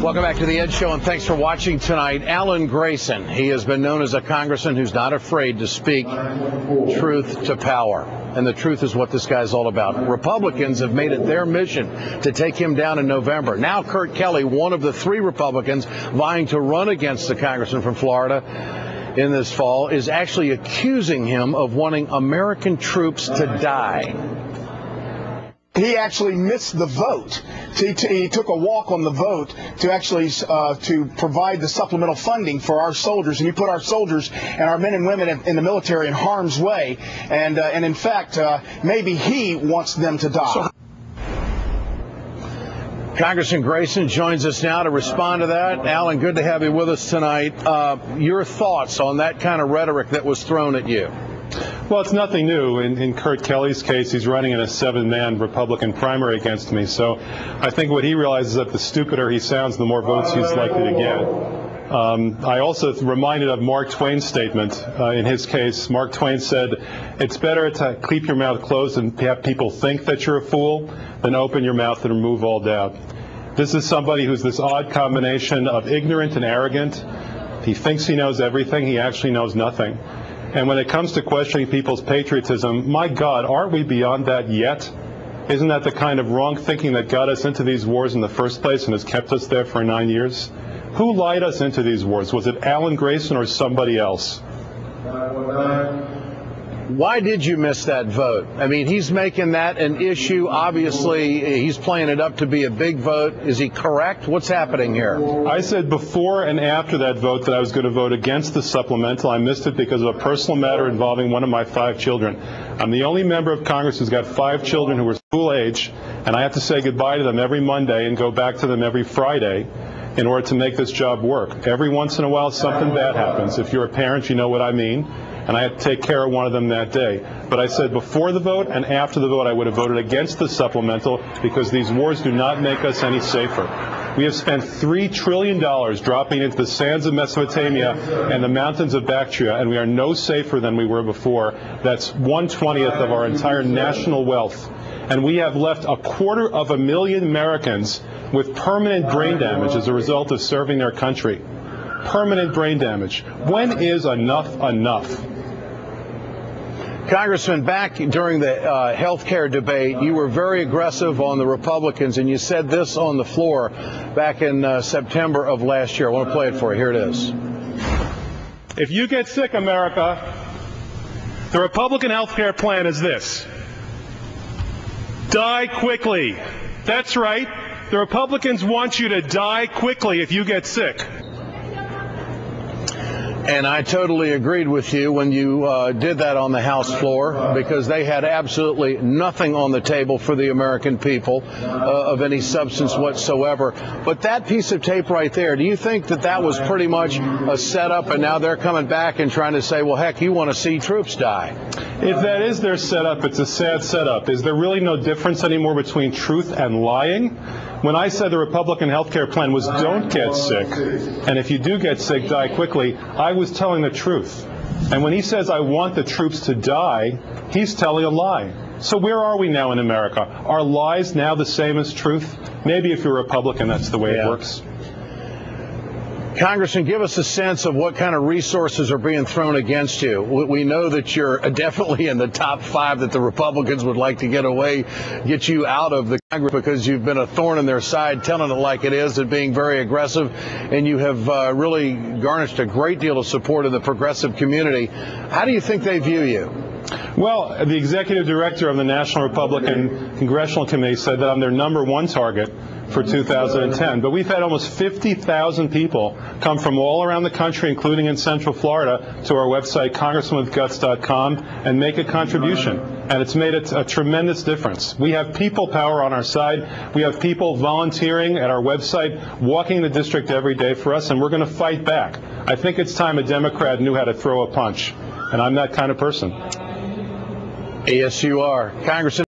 Welcome back to the Ed Show, and thanks for watching tonight. Alan Grayson, he has been known as a congressman who's not afraid to speak truth to power. And the truth is what this guy's all about. Republicans have made it their mission to take him down in November. Now Kurt Kelly, one of the 3 Republicans vying to run against the congressman from Florida in this fall, is actually accusing him of wanting American troops to die. He actually missed the vote. He took a walk on the vote to actually to provide the supplemental funding for our soldiers, and he put our soldiers and our men and women in the military in harm's way. And in fact, maybe he wants them to die. Congressman Grayson joins us now to respond to that. Alan, good to have you with us tonight. Your thoughts on that kind of rhetoric that was thrown at you? Well, it's nothing new. In Kurt Kelly's case, he's running in a 7-man Republican primary against me. So I think what he realizes is that the stupider he sounds, the more votes he's likely to get. I also reminded of Mark Twain's statement. In his case, Mark Twain said, "It's better to keep your mouth closed and have people think that you're a fool than open your mouth and remove all doubt." This is somebody who's this odd combination of ignorant and arrogant. He thinks he knows everything. He actually knows nothing. And when it comes to questioning people's patriotism, my God, aren't we beyond that yet? Isn't that the kind of wrong thinking that got us into these wars in the first place and has kept us there for 9 years? Who lied us into these wars? Was it Alan Grayson or somebody else? Why did you miss that vote? I mean, he's making that an issue. Obviously, he's playing it up to be a big vote. Is he correct? What's happening here? I said before and after that vote that I was going to vote against the supplemental. I missed it because of a personal matter involving one of my 5 children. I'm the only member of Congress who's got 5 children who are school age, and I have to say goodbye to them every Monday and go back to them every Friday in order to make this job work. Every once in a while, something bad happens. If you're a parent, you know what I mean. And I had to take care of one of them that day. But I said before the vote and after the vote I would have voted against the supplemental because these wars do not make us any safer. We have spent $3 trillion dropping into the sands of Mesopotamia and the mountains of Bactria, and we are no safer than we were before. That's 1/20th of our entire national wealth. And we have left 250,000 Americans with permanent brain damage as a result of serving their country. Permanent brain damage. When is enough enough? Congressman, back during the health care debate, you were very aggressive on the Republicans, and you said this on the floor back in September of last year. I want to play it for you. Here it is. If you get sick, America, the Republican health care plan is this. Die quickly. That's right. The Republicans want you to die quickly if you get sick. And I totally agreed with you when you did that on the House floor, because they had absolutely nothing on the table for the American people of any substance whatsoever. But that piece of tape right there, do you think that that was pretty much a setup, and now they're coming back and trying to say, well, heck, you want to see troops die? If that is their setup, it's a sad setup. Is there really no difference anymore between truth and lying? When I said the Republican health care plan was don't get sick, and if you do get sick, die quickly, I was telling the truth. And when he says I want the troops to die, he's telling a lie. So where are we now in America? Are lies now the same as truth? Maybe if you're a Republican, that's the way it works. Congressman, give us a sense of what kind of resources are being thrown against you. We know that you're definitely in the top 5 that the Republicans would like to get you out of the Congress, because you've been a thorn in their side, telling it like it is and being very aggressive, and you have really garnished a great deal of support in the progressive community. How do you think they view you? Well, the executive director of the National Republican Congressional Committee said that I'm their #1 target for 2010. But we've had almost 50,000 people come from all around the country, including in Central Florida, to our website, congressmanwithguts.com, and make a contribution. And it's made a tremendous difference. We have people power on our side. We have people volunteering at our website, walking the district every day for us, and we're going to fight back. I think it's time a Democrat knew how to throw a punch, and I'm that kind of person. Yes, you are. Congressman.